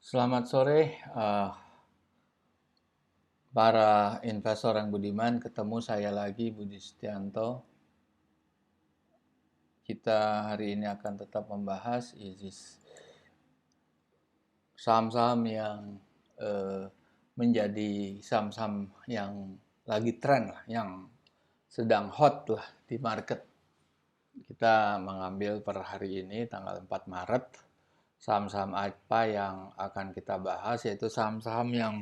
Selamat sore, para investor yang budiman. Ketemu saya lagi, Budi Setianto. Kita hari ini akan tetap membahas saham-saham yang menjadi saham-saham yang lagi tren lah, yang sedang hot lah di market. Kita mengambil per hari ini tanggal 4 Maret saham-saham apa yang akan kita bahas, yaitu saham-saham yang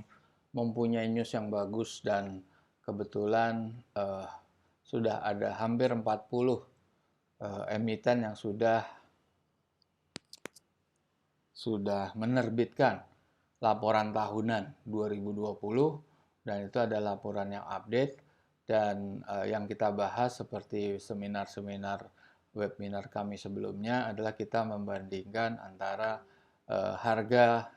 mempunyai news yang bagus dan kebetulan sudah ada hampir 40 emiten yang sudah menerbitkan laporan tahunan 2020 dan itu ada laporan yang update dan yang kita bahas seperti seminar-seminar webinar kami sebelumnya adalah kita membandingkan antara harga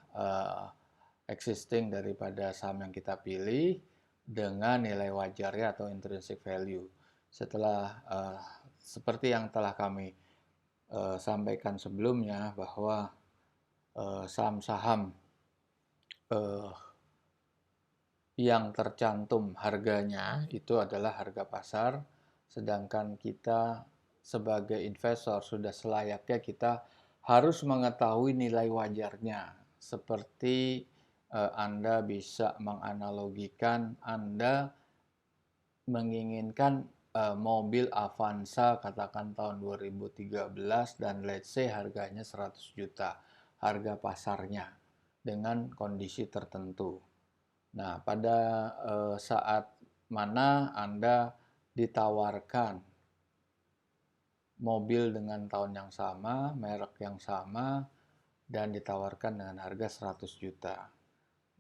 existing daripada saham yang kita pilih dengan nilai wajarnya atau intrinsic value. Setelah seperti yang telah kami sampaikan sebelumnya bahwa saham-saham yang tercantum harganya itu adalah harga pasar, sedangkan kita sebagai investor sudah selayaknya kita harus mengetahui nilai wajarnya. Seperti Anda bisa menganalogikan Anda menginginkan mobil Avanza katakan tahun 2013 dan let's say harganya 100 juta harga pasarnya dengan kondisi tertentu. Nah, pada saat mana Anda ditawarkan mobil dengan tahun yang sama, merek yang sama, dan ditawarkan dengan harga 100 juta.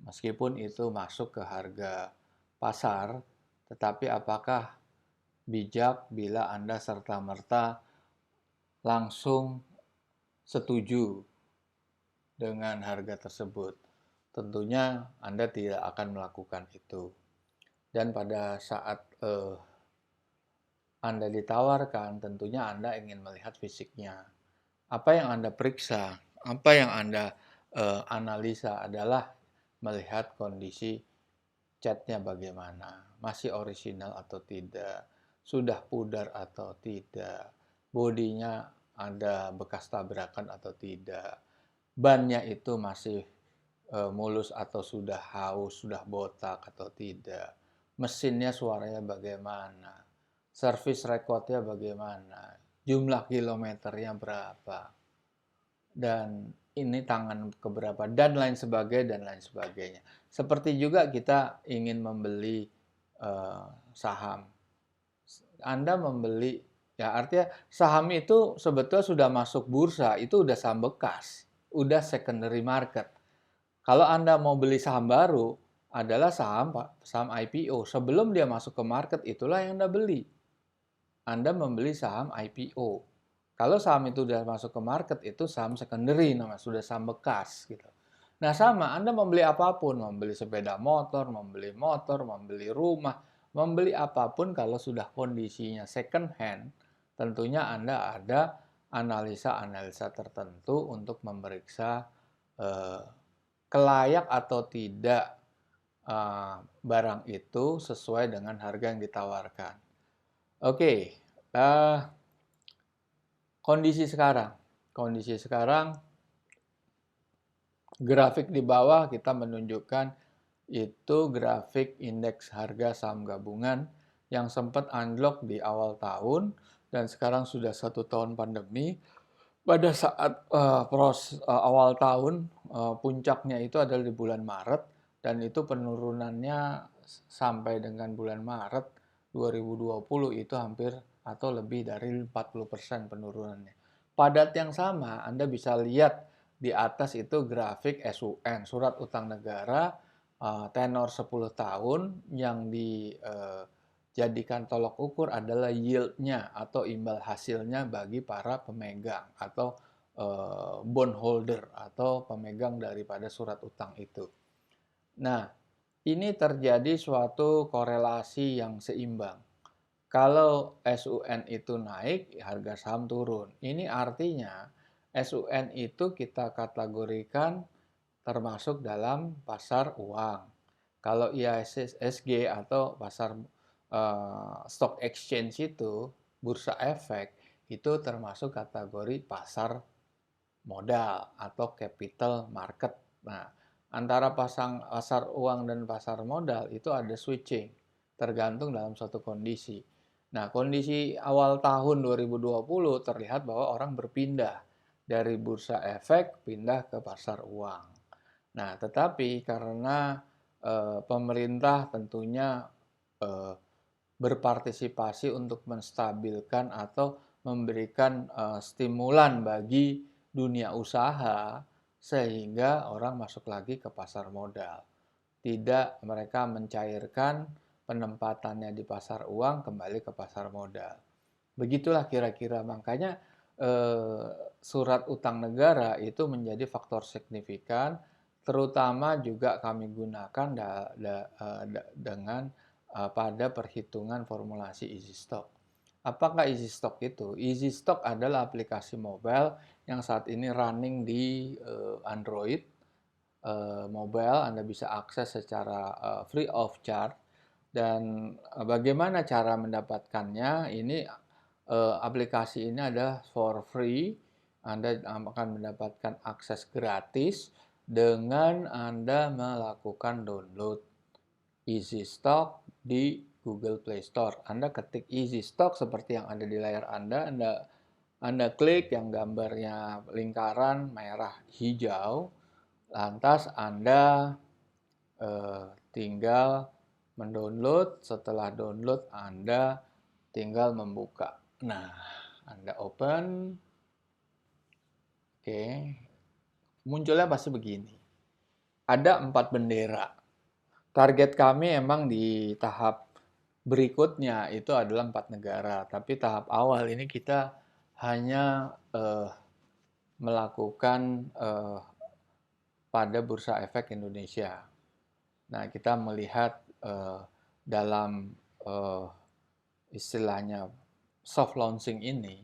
Meskipun itu masuk ke harga pasar, tetapi apakah bijak bila Anda serta-merta langsung setuju dengan harga tersebut? Tentunya Anda tidak akan melakukan itu. Dan pada saat Anda ditawarkan, tentunya Anda ingin melihat fisiknya. Apa yang Anda periksa, apa yang Anda analisa adalah melihat kondisi catnya bagaimana, masih orisinal atau tidak, sudah pudar atau tidak, bodinya ada bekas tabrakan atau tidak, bannya itu masih mulus atau sudah haus, sudah botak atau tidak, mesinnya suaranya bagaimana, service recordnya bagaimana, jumlah kilometernya berapa, dan ini tangan keberapa, dan lain sebagainya. Seperti juga kita ingin membeli saham. Anda membeli, ya artinya saham itu sebetulnya sudah masuk bursa, itu udah saham bekas, udah secondary market. Kalau Anda mau beli saham baru, adalah saham IPO. Sebelum dia masuk ke market, itulah yang Anda beli. Anda membeli saham IPO. Kalau saham itu sudah masuk ke market, itu saham secondary, namanya sudah saham bekas gitu. Nah sama, Anda membeli apapun, membeli sepeda motor, membeli rumah, membeli apapun kalau sudah kondisinya second hand, tentunya Anda ada analisa-analisa tertentu untuk memeriksa kelayak atau tidak barang itu sesuai dengan harga yang ditawarkan. Oke, kondisi sekarang grafik di bawah kita menunjukkan itu grafik indeks harga saham gabungan yang sempat unlock di awal tahun dan sekarang sudah 1 tahun pandemi. Pada saat awal tahun puncaknya itu adalah di bulan Maret dan itu penurunannya sampai dengan bulan Maret 2020 itu hampir atau lebih dari 40% penurunannya. Pada yang sama Anda bisa lihat di atas itu grafik SUN, surat utang negara tenor 10 tahun yang dijadikan tolok ukur adalah yield-nya atau imbal hasilnya bagi para pemegang atau bondholder atau pemegang daripada surat utang itu. Nah, ini terjadi suatu korelasi yang seimbang. Kalau SUN itu naik, harga saham turun. Ini artinya SUN itu kita kategorikan termasuk dalam pasar uang. Kalau IHSG atau pasar stock exchange itu, bursa efek, itu termasuk kategori pasar modal atau capital market. Nah, antara pasar uang dan pasar modal itu ada switching, tergantung dalam suatu kondisi. Nah, kondisi awal tahun 2020 terlihat bahwa orang berpindah dari bursa efek pindah ke pasar uang. Nah, tetapi karena pemerintah tentunya eh, berpartisipasi untuk menstabilkan atau memberikan stimulan bagi dunia usaha sehingga orang masuk lagi ke pasar modal. Tidak mereka mencairkan penempatannya di pasar uang kembali ke pasar modal. Begitulah kira-kira makanya surat utang negara itu menjadi faktor signifikan terutama juga kami gunakan dengan pada perhitungan formulasi easy stock. Apakah easy stock itu? Easy stock adalah aplikasi mobile yang saat ini running di Android mobile. Anda bisa akses secara free of charge. Dan bagaimana cara mendapatkannya? Ini aplikasi ini adalah for free. Anda akan mendapatkan akses gratis dengan Anda melakukan download Easy Stock di Google Play Store. Anda ketik Easy Stock seperti yang ada di layar Anda. Anda klik yang gambarnya lingkaran merah hijau. Lantas Anda tinggal mendownload. Setelah download Anda tinggal membuka. Nah, Anda open. Oke. Munculnya pasti begini. Ada 4 bendera. Target kami emang di tahap berikutnya itu adalah 4 negara. Tapi tahap awal ini kita hanya melakukan pada Bursa Efek Indonesia. Nah, kita melihat dalam istilahnya soft launching ini,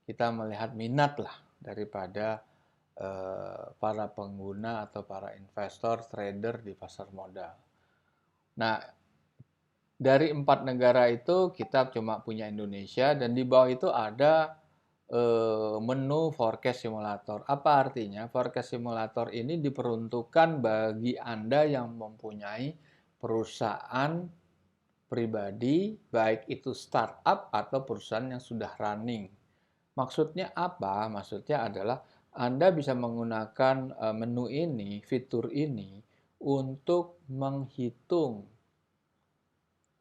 kita melihat minat lah daripada para pengguna atau para investor, trader di pasar modal. Nah, dari 4 negara itu kita cuma punya Indonesia dan di bawah itu ada menu forecast simulator. Apa artinya? Forecast simulator ini diperuntukkan bagi Anda yang mempunyai perusahaan pribadi, baik itu startup atau perusahaan yang sudah running. Maksudnya apa? Maksudnya adalah Anda bisa menggunakan menu ini, fitur ini, untuk menghitung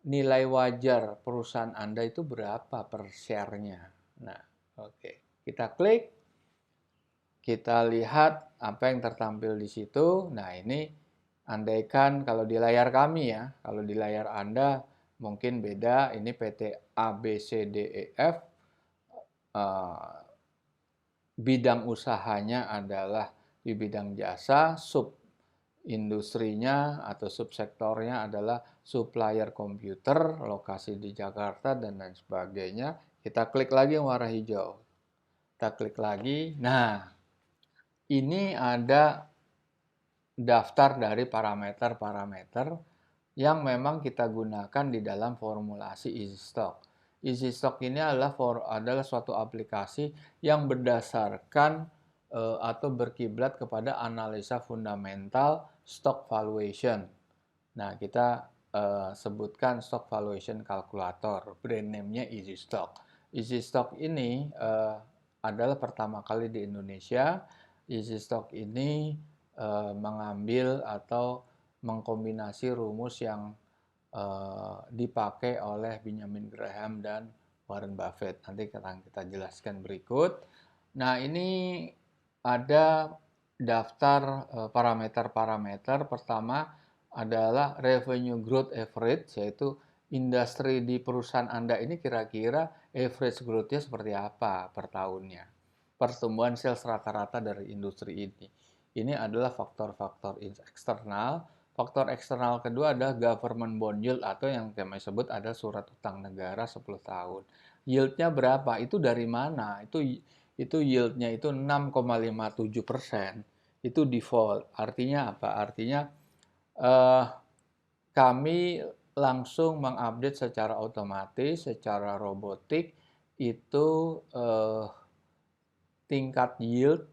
nilai wajar perusahaan Anda itu berapa per share-nya. Nah, oke. Kita klik, kita lihat apa yang tertampil di situ. Nah, ini andaikan kalau di layar kami ya, kalau di layar Anda mungkin beda, ini PT ABCDEF, bidang usahanya adalah di bidang jasa, sub industrinya atau subsektornya adalah supplier komputer, lokasi di Jakarta dan lain sebagainya. Kita klik lagi yang warna hijau. Kita klik lagi. Nah, ini ada daftar dari parameter-parameter yang memang kita gunakan di dalam formulasi Easy Stock. Easy Stock ini adalah suatu aplikasi yang berdasarkan atau berkiblat kepada analisa fundamental stock valuation. Nah, kita sebutkan stock valuation calculator, brand name-nya Easy Stock. Easy Stock ini adalah pertama kali di Indonesia. Easy Stock ini mengambil atau mengkombinasi rumus yang dipakai oleh Benjamin Graham dan Warren Buffett. Nanti akan kita jelaskan berikut. Nah, ini ada daftar parameter-parameter. Pertama adalah revenue growth average, yaitu industri di perusahaan Anda ini kira-kira average growth-nya seperti apa per tahunnya. Pertumbuhan sales rata-rata dari industri ini. Ini adalah faktor-faktor eksternal. Faktor eksternal kedua adalah government bond yield atau yang kami sebut ada surat utang negara 10 tahun. Yield-nya berapa? Itu dari mana? Itu yield-nya itu 6,57%. Itu default. Artinya apa? Artinya eh, kami langsung mengupdate secara otomatis, secara robotik itu tingkat yield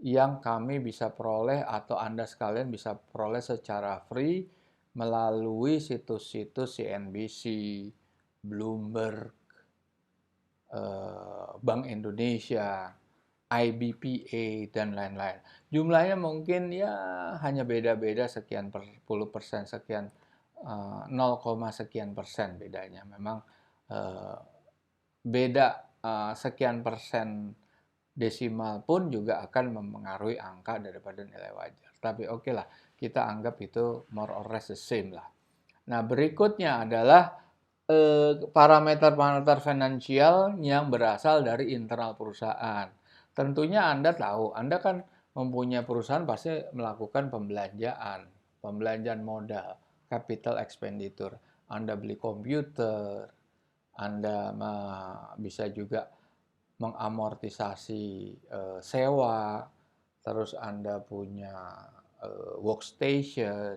yang kami bisa peroleh atau Anda sekalian bisa peroleh secara free melalui situs-situs CNBC, Bloomberg, Bank Indonesia, IBPA, dan lain-lain. Jumlahnya mungkin ya hanya beda-beda sekian puluh persen, sekian 0, sekian persen bedanya. Memang eh, beda sekian persen desimal pun juga akan mempengaruhi angka daripada nilai wajar. Tapi oke lah, kita anggap itu more or less the same lah. Nah, berikutnya adalah parameter-parameter finansial yang berasal dari internal perusahaan. Tentunya Anda tahu, Anda kan mempunyai perusahaan pasti melakukan pembelanjaan modal, capital expenditure. Anda beli komputer, Anda bisa juga mengamortisasi sewa, terus Anda punya workstation,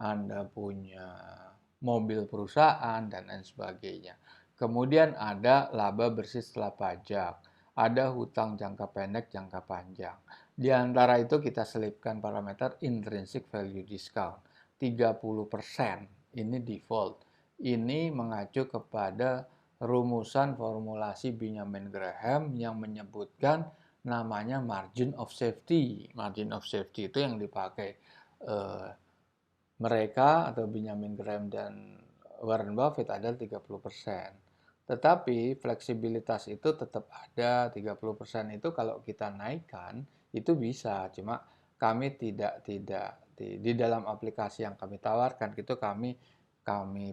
Anda punya mobil perusahaan, dan lain sebagainya. Kemudian ada laba bersih setelah pajak, ada hutang jangka pendek, jangka panjang. Di antara itu kita selipkan parameter intrinsic value discount. 30% ini default. Ini mengacu kepada rumusan formulasi Benjamin Graham yang menyebutkan namanya margin of safety. Margin of safety itu yang dipakai mereka atau Benjamin Graham dan Warren Buffett adalah 30%. Tetapi fleksibilitas itu tetap ada. 30% itu kalau kita naikkan itu bisa, cuma kami tidak di dalam aplikasi yang kami tawarkan itu kami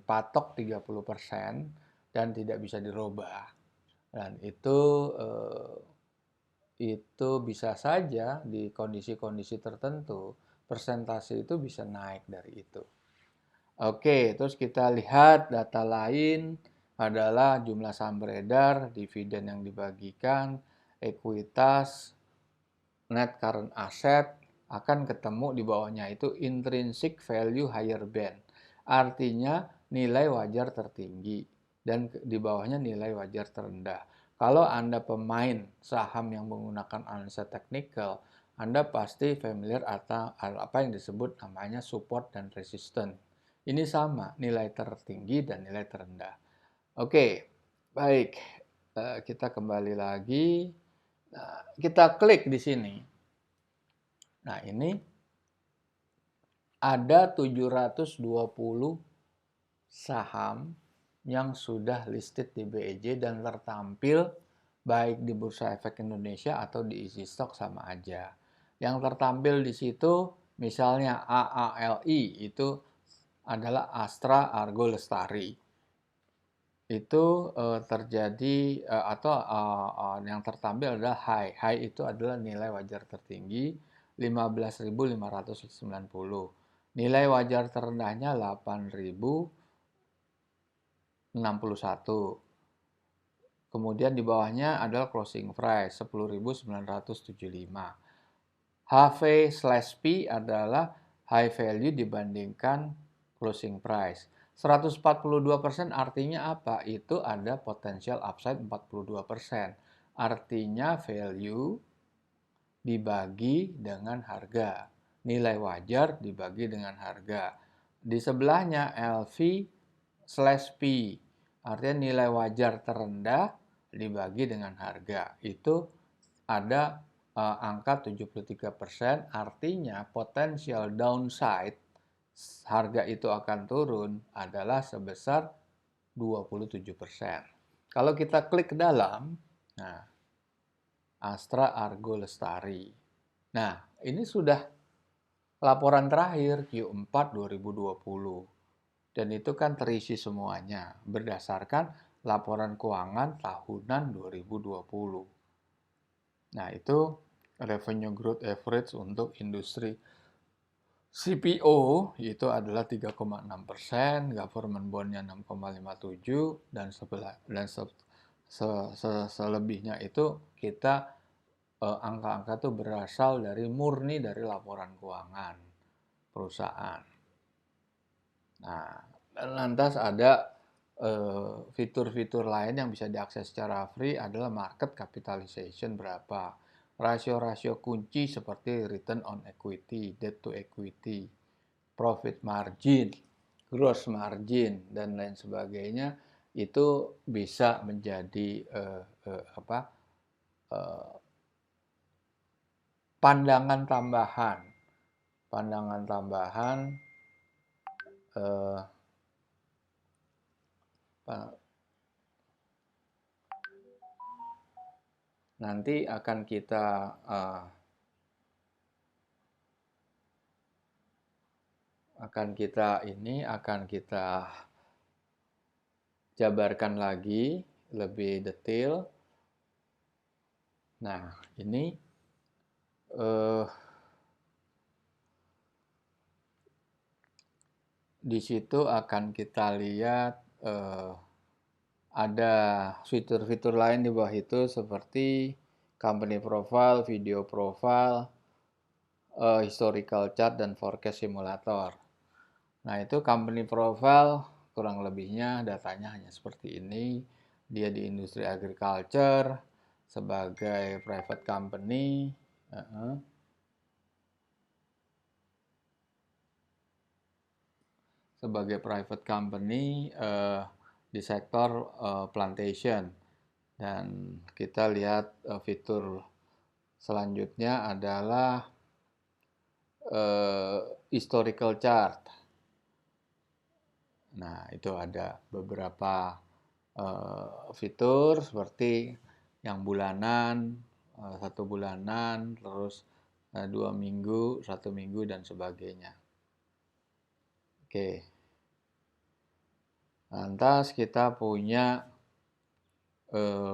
patok 30% dan tidak bisa dirubah. Dan itu bisa saja di kondisi-kondisi tertentu persentase itu bisa naik dari itu. Oke, terus kita lihat data lain adalah jumlah saham beredar, dividen yang dibagikan, ekuitas, net current asset, akan ketemu di bawahnya itu intrinsic value higher band. Artinya nilai wajar tertinggi dan di bawahnya nilai wajar terendah. Kalau Anda pemain saham yang menggunakan analisa teknikal, Anda pasti familiar atau apa yang disebut namanya support dan resistance. Ini sama, nilai tertinggi dan nilai terendah. Oke, baik. Kita kembali lagi. Nah, kita klik di sini. Nah, ini ada 720 saham yang sudah listed di BEJ dan tertampil baik di Bursa Efek Indonesia atau di Easy Stock sama aja. Yang tertampil di situ misalnya AALI itu adalah Astra Argo Lestari. Itu terjadi atau yang tertampil adalah high. High itu adalah nilai wajar tertinggi 15.590. Nilai wajar terendahnya 8.061. Kemudian di bawahnya adalah closing price 10.975. HV/P adalah high value dibandingkan closing price. 142% artinya apa? Itu ada potensial upside 42%. Artinya value dibagi dengan harga. Nilai wajar dibagi dengan harga. Di sebelahnya LV/P. Artinya nilai wajar terendah dibagi dengan harga. Itu ada angka 73%, artinya potensial downside harga itu akan turun adalah sebesar 27%. Kalau kita klik ke dalam, nah, Astra Argo Lestari. Nah, ini sudah laporan terakhir Q4 2020. Dan itu kan terisi semuanya berdasarkan laporan keuangan tahunan 2020. Nah, itu revenue growth average untuk industri CPO itu adalah 3,6%, government bondnya 6,57, dan selebihnya itu kita angka-angka itu berasal dari murni dari laporan keuangan perusahaan. Nah, lantas ada fitur-fitur lain yang bisa diakses secara free adalah market capitalization berapa, rasio-rasio kunci seperti return on equity, debt to equity, profit margin, gross margin, dan lain sebagainya, itu bisa menjadi pandangan tambahan. Pandangan tambahan eh, nanti akan kita akan kita jabarkan lagi lebih detail. Nah, ini di situ akan kita lihat ada fitur-fitur lain di bawah itu seperti company profile, video profile, historical chart, dan forecast simulator. Nah, itu company profile kurang lebihnya datanya hanya seperti ini. Dia di industri agriculture sebagai private company. Sebagai private company di sektor plantation. Dan kita lihat fitur selanjutnya adalah historical chart. Nah, itu ada beberapa fitur seperti yang bulanan, 1 bulanan, terus 2 minggu, 1 minggu, dan sebagainya. Oke. Lantas kita punya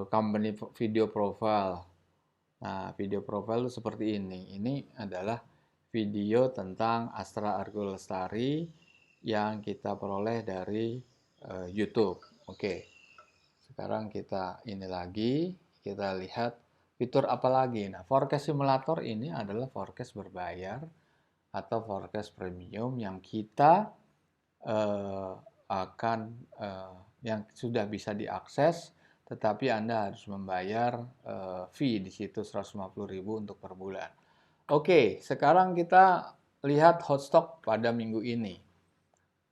company video profile. Nah, video profile itu seperti ini. Ini adalah video tentang Astra Argo Lestari yang kita peroleh dari YouTube. Oke. Sekarang kita kita lihat fitur apa lagi. Nah, forecast simulator ini adalah forecast berbayar atau forecast premium yang kita yang sudah bisa diakses, tetapi Anda harus membayar fee di situ 150.000 untuk per bulan. Oke, sekarang kita lihat hot stock pada minggu ini.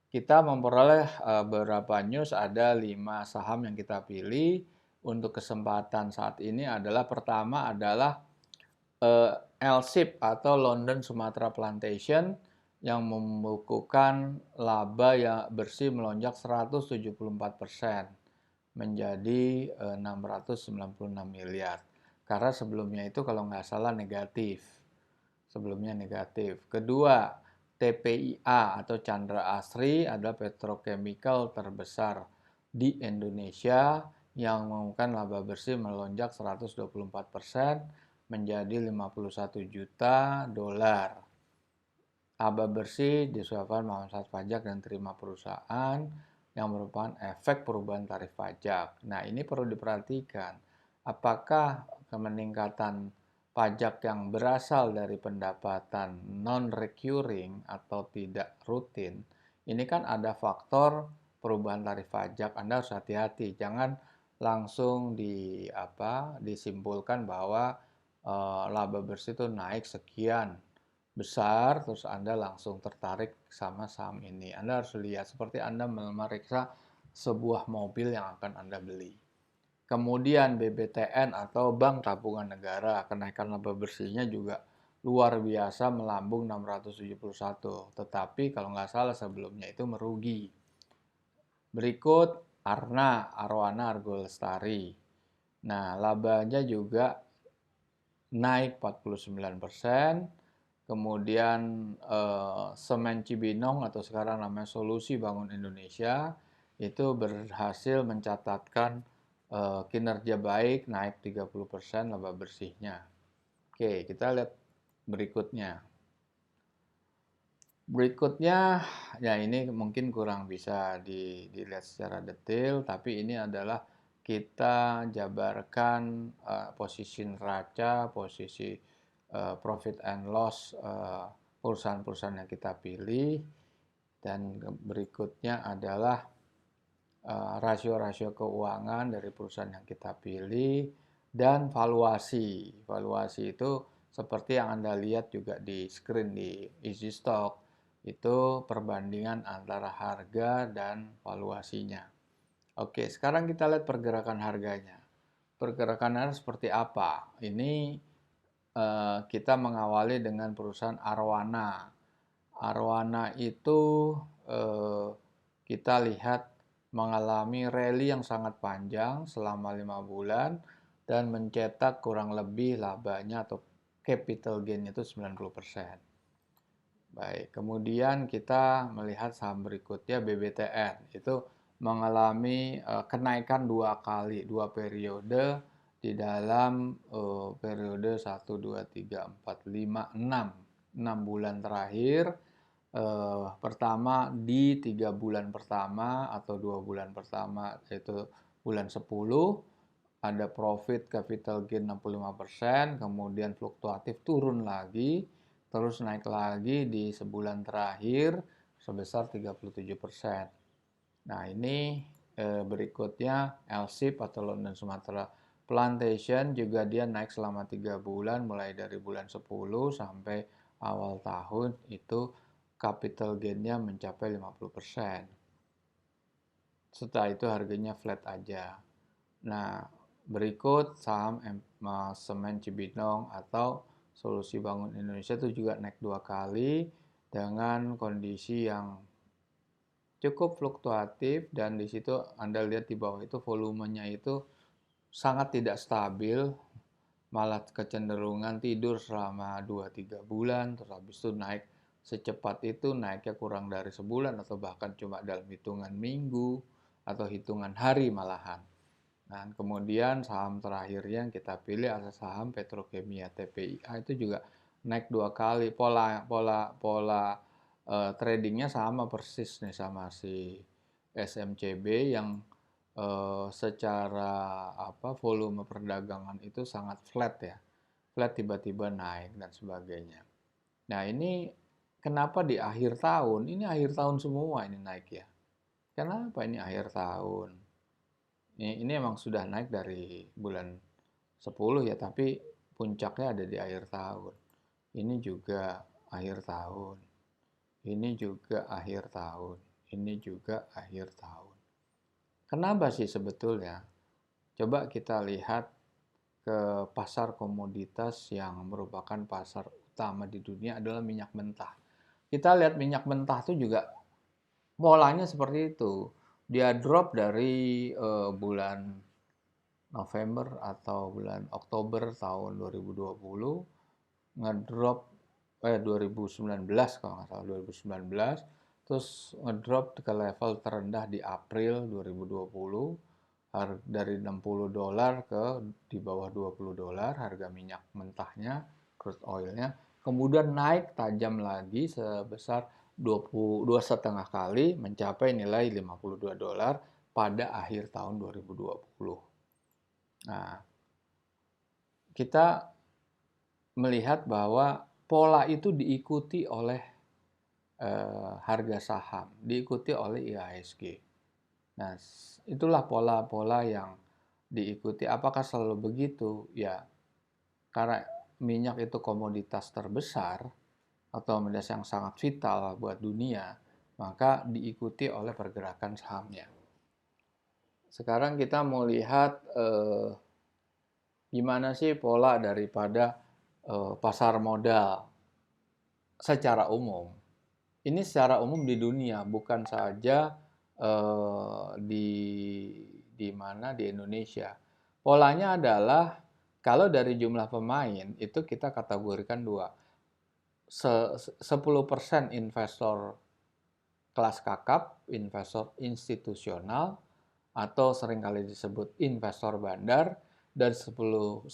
Kita memperoleh beberapa news, ada 5 saham yang kita pilih. Untuk kesempatan saat ini adalah pertama adalah LSIP atau London Sumatra Plantation yang membukukan laba yang bersih melonjak 174% menjadi 696 miliar. Karena sebelumnya itu kalau nggak salah negatif. Sebelumnya negatif. Kedua, TPIA atau Chandra Asri adalah petrochemical terbesar di Indonesia yang mengumumkan laba bersih melonjak 124% menjadi 51 juta dolar. Laba bersih disebabkan manfaat pajak dan terima perusahaan yang merupakan efek perubahan tarif pajak. Nah, ini perlu diperhatikan. Apakah peningkatan pajak yang berasal dari pendapatan non-recurring atau tidak rutin, ini kan ada faktor perubahan tarif pajak. Anda harus hati-hati, jangan langsung disimpulkan bahwa laba bersih itu naik sekian besar, terus Anda langsung tertarik sama saham ini. Anda harus lihat seperti Anda memeriksa sebuah mobil yang akan Anda beli. Kemudian BBTN atau Bank Tabungan Negara, kenaikan laba bersihnya juga luar biasa melambung 671. Tetapi kalau nggak salah sebelumnya itu merugi. Berikut Arowana Argo Lestari. Nah, labanya juga naik 49%. Kemudian Semen Cibinong atau sekarang namanya Solusi Bangun Indonesia itu berhasil mencatatkan kinerja baik, naik 30% laba bersihnya. Oke, kita lihat berikutnya. Berikutnya, ya ini mungkin kurang bisa dilihat secara detail, tapi ini adalah kita jabarkan posisi neraca, posisi profit and loss perusahaan-perusahaan yang kita pilih, dan berikutnya adalah rasio-rasio keuangan dari perusahaan yang kita pilih, dan valuasi. Valuasi itu seperti yang Anda lihat juga di screen di Easy Stock, itu perbandingan antara harga dan valuasinya. Oke, sekarang kita lihat pergerakan harganya. Pergerakan harga seperti apa? Ini kita mengawali dengan perusahaan Arwana. Arwana itu kita lihat mengalami rally yang sangat panjang selama 5 bulan dan mencetak kurang lebih labanya atau capital gain itu 90%. Baik, kemudian kita melihat saham berikutnya BBTN. Itu mengalami kenaikan 2 kali, 2 periode di dalam periode 1, 2, 3, 4, 5, 6. 6 bulan terakhir. Pertama di 3 bulan pertama atau 2 bulan pertama, yaitu bulan 10, ada profit capital gain 65%, kemudian fluktuatif turun lagi, terus naik lagi di sebulan terakhir sebesar 37%. Nah, ini berikutnya LSIP atau London Sumatra Plantation juga dia naik selama 3 bulan, mulai dari bulan 10 sampai awal tahun itu capital gain-nya mencapai 50%. Setelah itu harganya flat aja. Nah, berikut saham Semen Cibinong atau Solusi Bangun Indonesia itu juga naik 2 kali dengan kondisi yang cukup fluktuatif, dan di situ Anda lihat di bawah itu volumenya itu sangat tidak stabil, malah kecenderungan tidur selama 2-3 bulan, terus habis itu naik secepat itu, naiknya kurang dari sebulan atau bahkan cuma dalam hitungan minggu atau hitungan hari malahan. Nah, kemudian saham terakhirnya yang kita pilih adalah saham Petrokimia TPIA, itu juga naik 2 kali. Pola tradingnya sama persis nih sama si SMCB yang secara volume perdagangan itu sangat flat ya. Flat tiba-tiba naik dan sebagainya. Nah, ini kenapa di akhir tahun? Ini akhir tahun semua ini naik ya. Kenapa ini akhir tahun? Ini emang sudah naik dari bulan 10 ya, tapi puncaknya ada di akhir tahun. Ini juga akhir tahun. Ini juga akhir tahun. Ini juga akhir tahun. Kenapa sih sebetulnya? Coba kita lihat ke pasar komoditas yang merupakan pasar utama di dunia adalah minyak mentah. Kita lihat minyak mentah itu juga polanya seperti itu. Dia drop dari bulan November atau bulan Oktober tahun 2020, ngedrop 2019 kalau nggak salah, 2019, terus ngedrop ke level terendah di April 2020 dari $60 ke di bawah $20 harga minyak mentahnya, crude oilnya, kemudian naik tajam lagi sebesar 2,5 kali mencapai nilai $52 pada akhir tahun 2020. Nah, kita melihat bahwa pola itu diikuti oleh harga saham, diikuti oleh IHSG. Nah, itulah pola-pola yang diikuti. Apakah selalu begitu? Ya, karena minyak itu komoditas terbesar atau komoditas yang sangat vital buat dunia, maka diikuti oleh pergerakan sahamnya. Sekarang kita mau lihat gimana sih pola daripada pasar modal secara umum. Ini secara umum di dunia, bukan saja di mana di Indonesia. Polanya adalah kalau dari jumlah pemain itu kita kategorikan dua. 10% investor kelas kakap, investor institusional, atau seringkali disebut investor bandar, dan 90%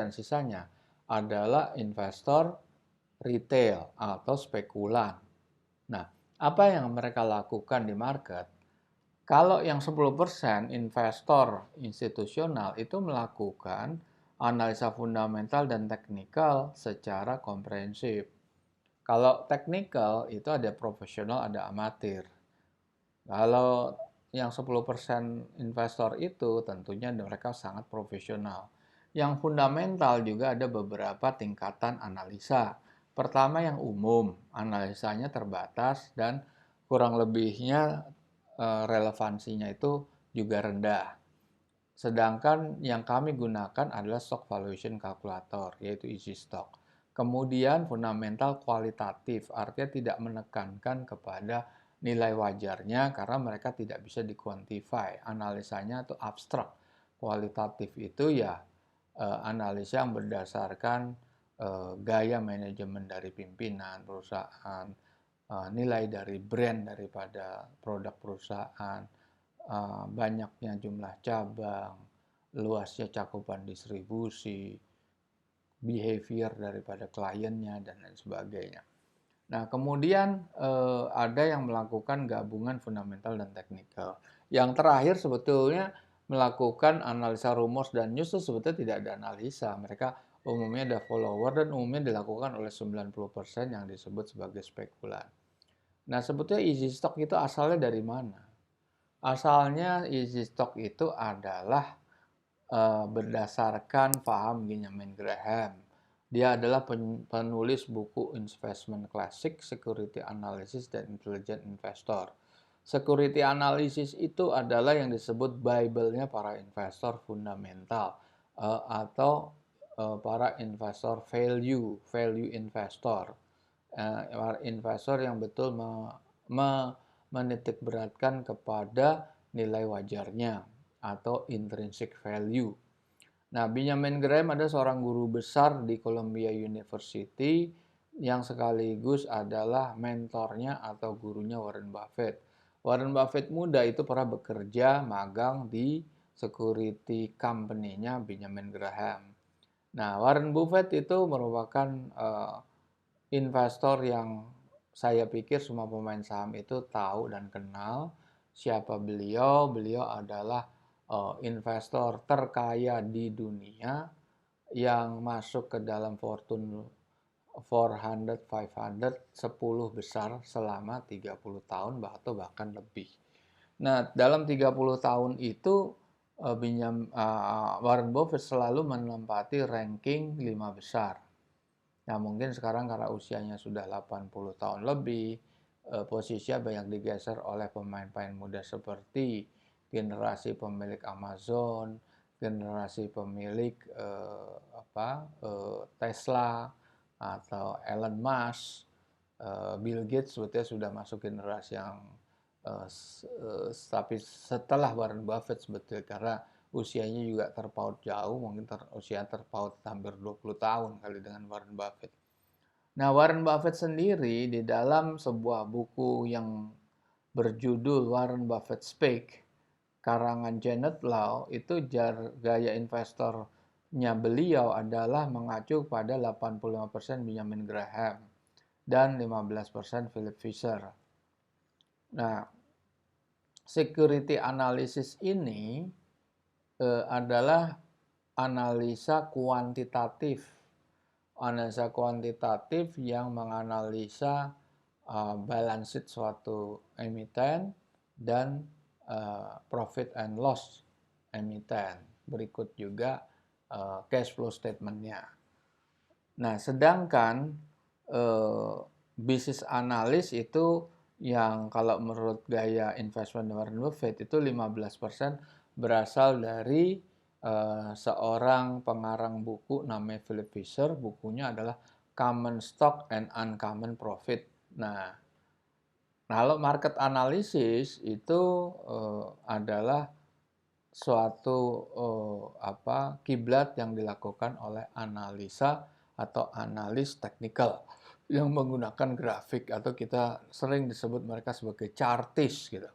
sisanya adalah investor retail atau spekulan. Nah, apa yang mereka lakukan di market? Kalau yang 10% investor institusional itu melakukan analisa fundamental dan teknikal secara komprehensif. Kalau teknikal itu ada profesional, ada amatir. Kalau yang 10% investor itu tentunya mereka sangat profesional. Yang fundamental juga ada beberapa tingkatan analisa. Pertama yang umum, analisanya terbatas dan kurang lebihnya relevansinya itu juga rendah. Sedangkan yang kami gunakan adalah stock valuation calculator, yaitu easy stock. Kemudian fundamental kualitatif, artinya tidak menekankan kepada nilai wajarnya karena mereka tidak bisa dikuantify. Analisanya itu abstrak. Kualitatif itu ya analisa yang berdasarkan gaya manajemen dari pimpinan perusahaan, nilai dari brand daripada produk perusahaan, banyaknya jumlah cabang, luasnya cakupan distribusi, behavior daripada kliennya, dan lain sebagainya. Nah, kemudian ada yang melakukan gabungan fundamental dan teknikal. Yang terakhir sebetulnya melakukan analisa rumus dan news itu sebetulnya tidak ada analisa. Mereka umumnya ada follower dan umumnya dilakukan oleh 90% yang disebut sebagai spekulan. Nah, sebetulnya easy stock itu asalnya dari mana? Asalnya easy stock itu adalah berdasarkan paham Benjamin Graham. Dia adalah penulis buku Investment Classic, Security Analysis, dan Intelligent Investor. Security Analysis itu adalah yang disebut Bible-nya para investor fundamental atau para investor value investor. Investor yang betul menitik beratkan kepada nilai wajarnya atau intrinsic value. Nah, Benjamin Graham adalah seorang guru besar di Columbia University yang sekaligus adalah mentornya atau gurunya Warren Buffett. Warren Buffett muda itu pernah bekerja magang di security company-nya Benjamin Graham. Nah, Warren Buffett itu merupakan investor yang saya pikir semua pemain saham itu tahu dan kenal siapa beliau. Beliau adalah investor terkaya di dunia yang masuk ke dalam Fortune 400, 500, 10 besar selama 30 tahun atau bahkan lebih. Nah, dalam 30 tahun itu Warren Buffett selalu menempati ranking 5 besar. Nah, mungkin sekarang karena usianya sudah 80 tahun lebih, posisinya banyak digeser oleh pemain-pemain muda seperti generasi pemilik Amazon, generasi pemilik Tesla atau Elon Musk, Bill Gates sebetulnya sudah masuk generasi yang tapi setelah Warren Buffett sebetulnya karena usianya juga terpaut jauh, mungkin usia terpaut hampir 20 tahun kali dengan Warren Buffett. Nah, Warren Buffett sendiri di dalam sebuah buku yang berjudul Warren Buffett Speak, karangan Janet Lau, itu gaya investornya beliau adalah mengacu pada 85% Benjamin Graham dan 15% Philip Fisher. Nah, security analysis ini adalah analisa kuantitatif. Analisa kuantitatif yang menganalisa balance sheet suatu emiten dan profit and loss emiten. Berikut juga cash flow statement-nya. Nah, sedangkan bisnis analis itu yang kalau menurut gaya investment Warren Buffett itu 15% berasal dari seorang pengarang buku namanya Philip Fisher. Bukunya adalah Common Stock and Uncommon Profit. Nah, kalau market analysis itu adalah suatu kiblat yang dilakukan oleh analisa atau analis teknikal yang menggunakan grafik atau kita sering disebut mereka sebagai chartist gitu.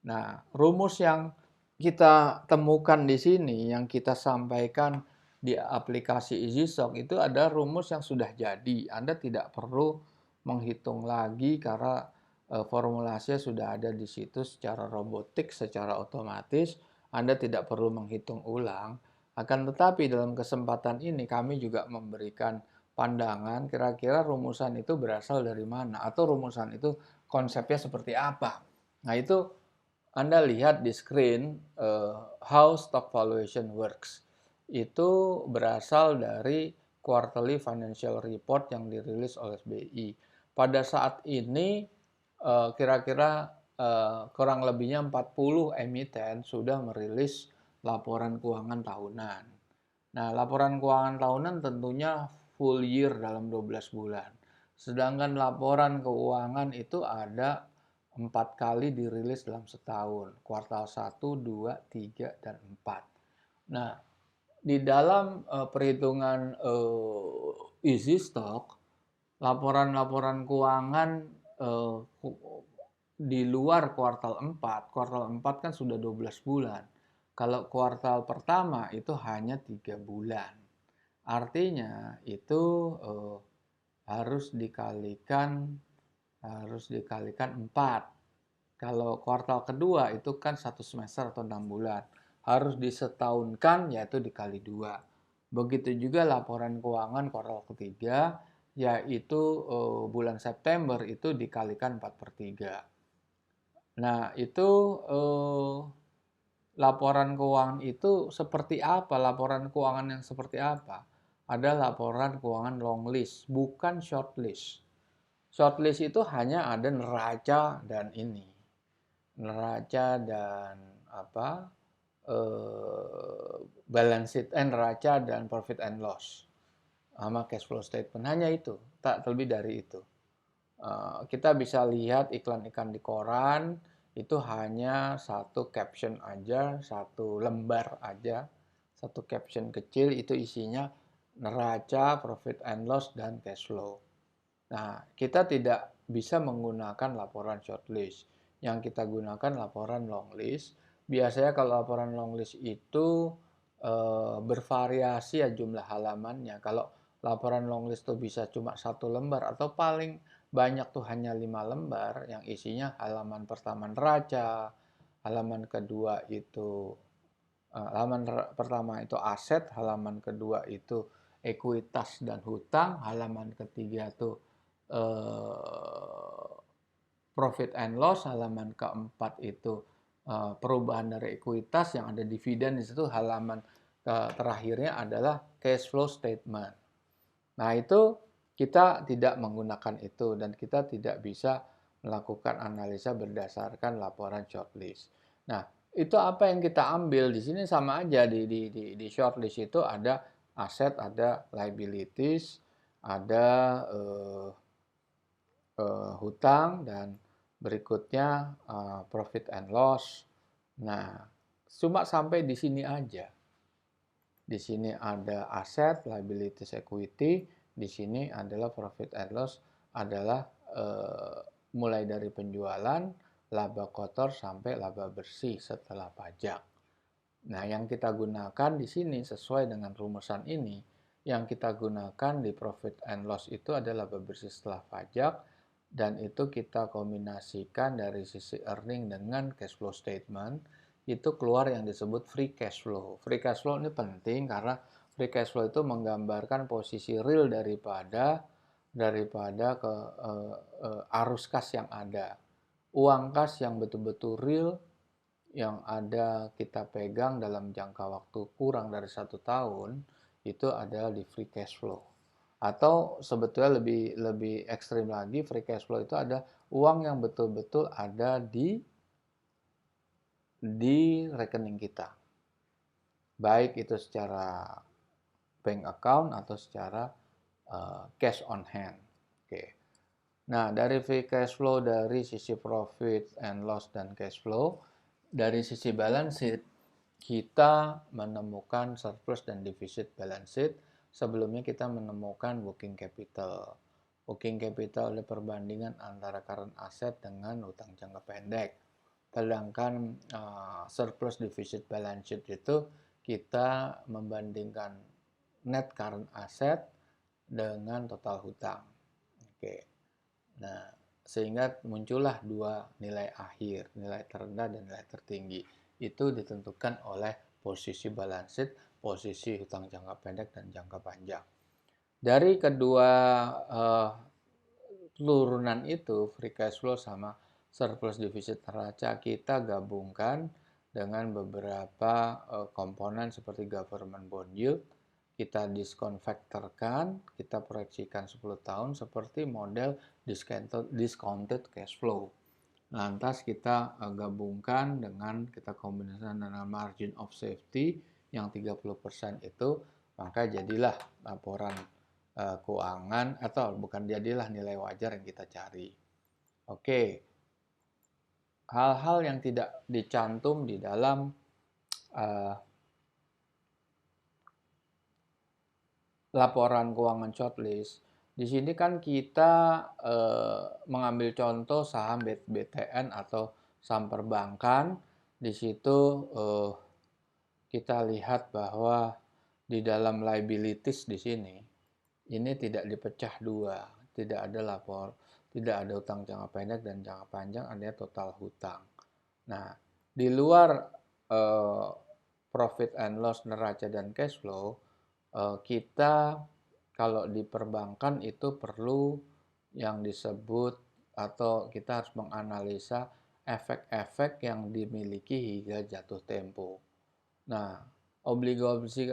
Nah, rumus yang kita temukan di sini yang kita sampaikan di aplikasi EasyStock itu ada rumus yang sudah jadi. Anda tidak perlu menghitung lagi karena formulasinya sudah ada di situ secara robotik, secara otomatis, Anda tidak perlu menghitung ulang. Akan tetapi dalam kesempatan ini kami juga memberikan pandangan kira-kira rumusan itu berasal dari mana atau rumusan itu konsepnya seperti apa. Nah, itu Anda lihat di screen how stock valuation works. Itu berasal dari quarterly financial report yang dirilis oleh BI. Pada saat ini kira-kira kurang lebihnya 40 emiten sudah merilis laporan keuangan tahunan. Nah, laporan keuangan tahunan tentunya full year dalam 12 bulan. Sedangkan laporan keuangan itu ada 4 kali dirilis dalam setahun. Kuartal 1, 2, 3, dan 4. Nah, di dalam perhitungan easy stock, laporan-laporan keuangan uh, di luar kuartal 4 kan sudah 12 bulan. Kalau kuartal pertama itu hanya 3 bulan. Artinya itu harus dikalikan 4. Kalau kuartal kedua itu kan 1 semester atau 6 bulan. Harus disetahunkan yaitu dikali 2. Begitu juga laporan keuangan kuartal ketiga yaitu bulan September itu dikalikan 4/3. Nah, itu laporan keuangan itu seperti apa? Laporan keuangan yang seperti apa? Ada laporan keuangan long list, bukan short list. Short list itu hanya ada neraca dan ini. Neraca dan apa? Balance sheet, neraca dan profit and loss. Sama cash flow statement. Hanya itu, tak lebih dari itu. Kita bisa lihat iklan-iklan di koran, itu hanya satu caption aja, satu lembar aja, satu caption kecil itu isinya neraca, profit and loss, dan cash flow. Nah, kita tidak bisa menggunakan laporan short list. Yang kita gunakan laporan long list. Biasanya kalau laporan long list itu bervariasi ya jumlah halamannya. Kalau laporan long list itu bisa cuma satu lembar atau paling banyak tuh hanya 5 lembar yang isinya halaman pertama neraca, halaman kedua itu halaman pertama itu aset, halaman kedua itu ekuitas dan hutang, halaman ketiga itu profit and loss, halaman keempat itu perubahan dari ekuitas yang ada dividen di situ, halaman terakhirnya adalah cash flow statement. Nah, itu kita tidak menggunakan itu dan kita tidak bisa melakukan analisa berdasarkan laporan shortlist. Nah, itu apa yang kita ambil di sini sama aja di shortlist itu ada aset, ada liabilities, ada hutang dan berikutnya profit and loss. Nah, cuma sampai di sini aja. Di sini ada aset, liabilities, equity. Di sini adalah profit and loss adalah mulai dari penjualan, laba kotor sampai laba bersih setelah pajak. Nah, yang kita gunakan di sini sesuai dengan rumusan ini, yang kita gunakan di profit and loss itu adalah laba bersih setelah pajak dan itu kita kombinasikan dari sisi earning dengan cash flow statement, itu keluar yang disebut free cash flow. Free cash flow ini penting karena free cash flow itu menggambarkan posisi real daripada ke arus kas yang ada. Uang kas yang betul-betul real yang ada kita pegang dalam jangka waktu kurang dari 1 tahun itu adalah di free cash flow. Atau sebetulnya lebih ekstrim lagi, free cash flow itu ada uang yang betul-betul ada di rekening kita. Baik itu secara bank account atau secara cash on hand. Oke. Nah, dari free cash flow dari sisi profit and loss dan cash flow, dari sisi balance sheet kita menemukan surplus dan defisit balance sheet. Sebelumnya kita menemukan working capital. Working capital adalah perbandingan antara current asset dengan utang jangka pendek. Sedangkan surplus defisit balance sheet itu kita membandingkan net current asset dengan total hutang. Oke. Nah, sehingga muncullah dua nilai akhir, nilai terendah dan nilai tertinggi. Itu ditentukan oleh posisi balance sheet, posisi hutang jangka pendek dan jangka panjang. Dari kedua turunan itu, free cash flow sama surplus defisit neraca, kita gabungkan dengan beberapa komponen seperti government bond yield, kita diskon faktorkan, kita proyeksikan 10 tahun seperti model discounted cash flow. Lantas kita gabungkan dengan, kita kombinasikan dengan margin of safety yang 30% itu, maka jadilah laporan keuangan, atau bukan jadilah nilai wajar yang kita cari. Oke, hal-hal yang tidak dicantum di dalam laporan keuangan shortlist. Di sini kan kita mengambil contoh saham BTN atau saham perbankan. Di situ kita lihat bahwa di dalam liabilities di sini ini tidak dipecah dua, tidak ada hutang jangka pendek dan jangka panjang, ada total hutang. Nah, di luar profit and loss neraca dan cash flow, kita kalau di perbankan itu perlu yang disebut, atau kita harus menganalisa efek-efek yang dimiliki hingga jatuh tempo. Nah, obligasi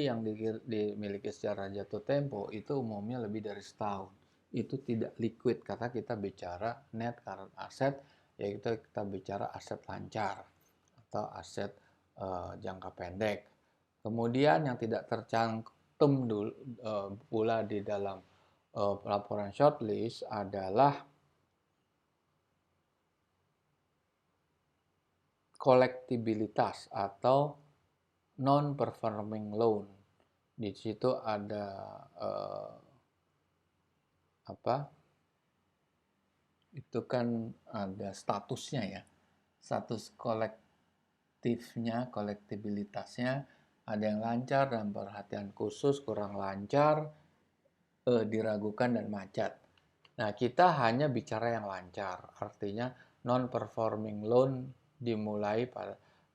yang dimiliki secara jatuh tempo itu umumnya lebih dari setahun. Itu tidak liquid karena kita bicara net current asset, yaitu kita bicara aset lancar atau aset jangka pendek. Kemudian yang tidak tercantum pula di dalam laporan shortlist adalah kolektibilitas atau non-performing loan. Di situ ada itu kan ada statusnya ya, status kolektibilitasnya, ada yang lancar dan perhatian khusus, kurang lancar, diragukan dan macet. Nah, kita hanya bicara yang lancar, artinya non-performing loan dimulai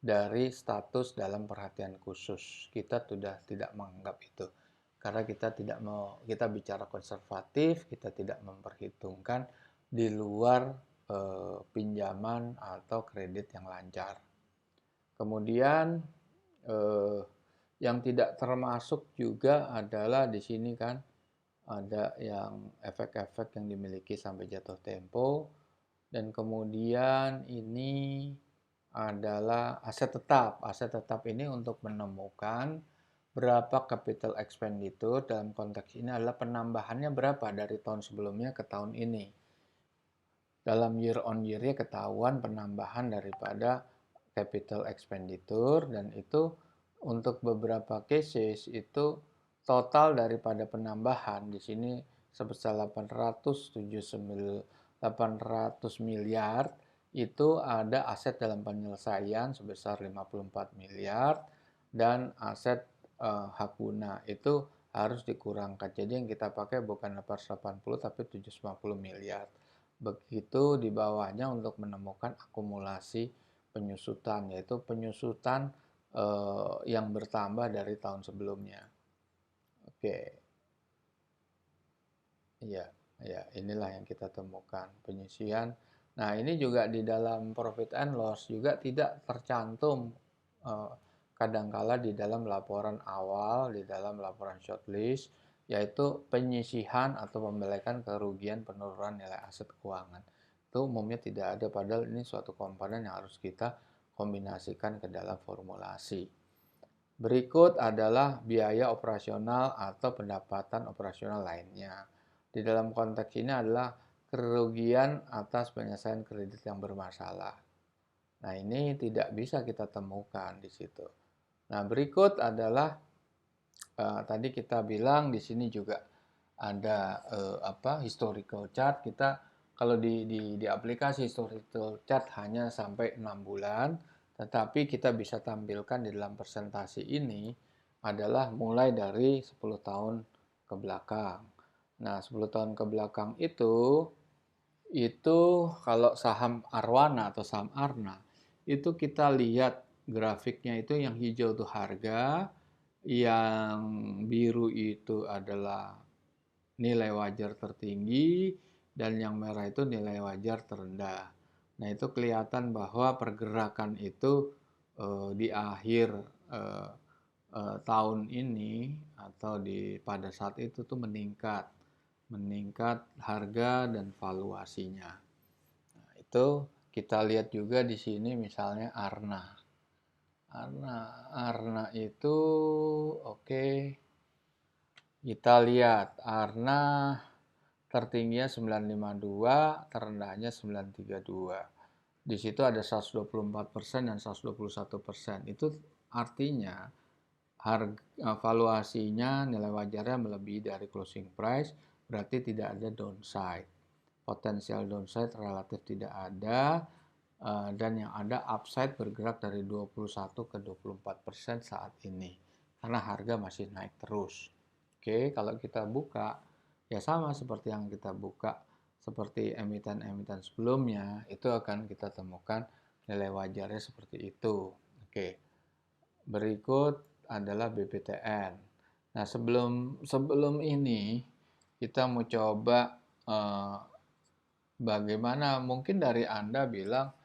dari status dalam perhatian khusus. Kita sudah tidak menganggap itu. Karena kita bicara konservatif, kita tidak memperhitungkan di luar pinjaman atau kredit yang lancar. Kemudian yang tidak termasuk juga adalah di sini kan ada yang efek-efek yang dimiliki sampai jatuh tempo, dan kemudian ini adalah aset tetap. Aset tetap ini untuk menemukan berapa capital expenditure, dalam konteks ini adalah penambahannya berapa dari tahun sebelumnya ke tahun ini. Dalam year on year-nya ketahuan penambahan daripada capital expenditure, dan itu untuk beberapa cases itu total daripada penambahan di sini sebesar 800 miliar, itu ada aset dalam penyelesaian sebesar 54 miliar, dan aset hak guna itu harus dikurangkan. Jadi yang kita pakai bukan 880 tapi 750 miliar. Begitu di bawahnya untuk menemukan akumulasi penyusutan, yaitu penyusutan yang bertambah dari tahun sebelumnya. Oke. Iya, ya, inilah yang kita temukan, penyisian. Nah, ini juga di dalam profit and loss juga tidak tercantum kadangkala di dalam laporan awal, di dalam laporan shortlist, yaitu penyisihan atau pembelekan kerugian penurunan nilai aset keuangan. Itu umumnya tidak ada, padahal ini suatu komponen yang harus kita kombinasikan ke dalam formulasi. Berikut adalah biaya operasional atau pendapatan operasional lainnya. Di dalam konteks ini adalah kerugian atas penyelesaian kredit yang bermasalah. Nah, ini tidak bisa kita temukan di situ. Nah, berikut adalah tadi kita bilang di sini juga ada historical chart. Kita kalau di aplikasi historical chart hanya sampai 6 bulan, tetapi kita bisa tampilkan di dalam presentasi ini adalah mulai dari 10 tahun ke belakang. Nah, 10 tahun ke belakang itu itu kalau saham Arwana atau saham Arna, itu kita lihat grafiknya itu yang hijau itu harga, yang biru itu adalah nilai wajar tertinggi, dan yang merah itu nilai wajar terendah. Nah, itu kelihatan bahwa pergerakan itu di akhir eh, tahun ini atau pada saat itu tuh meningkat harga dan valuasinya. Nah, itu kita lihat juga di sini misalnya Arna. Arna itu oke. Kita lihat Arna tertingginya 952, terendahnya 932. Di situ ada 124% dan 121%. Itu artinya harga valuasinya nilai wajarnya melebihi dari closing price, berarti tidak ada downside. Potensial downside relatif tidak ada, dan yang ada upside bergerak dari 21 ke 24% saat ini. Karena harga masih naik terus. Oke, kalau kita buka, ya sama seperti yang kita buka, seperti emiten-emiten sebelumnya, itu akan kita temukan nilai wajarnya seperti itu. Oke, berikut adalah BBTN. Nah, sebelum ini kita mau coba eh, bagaimana mungkin dari Anda bilang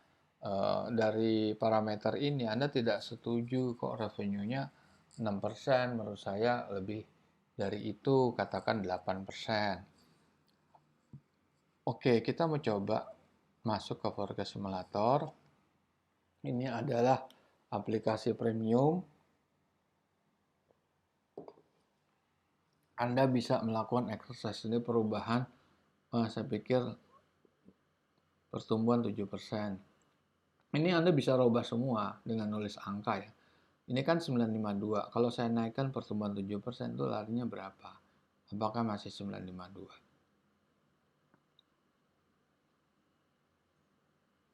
dari parameter ini Anda tidak setuju kok revenue-nya 6%, menurut saya lebih dari itu, katakan 8%. Oke, kita mau coba masuk ke forecast simulator. Ini adalah aplikasi premium. Anda bisa melakukan exercise ini perubahan, saya pikir pertumbuhan 7%. Ini Anda bisa robah semua dengan nulis angka ya. Ini kan 952. Kalau saya naikkan pertumbuhan 7% itu larinya berapa? Apakah masih 952?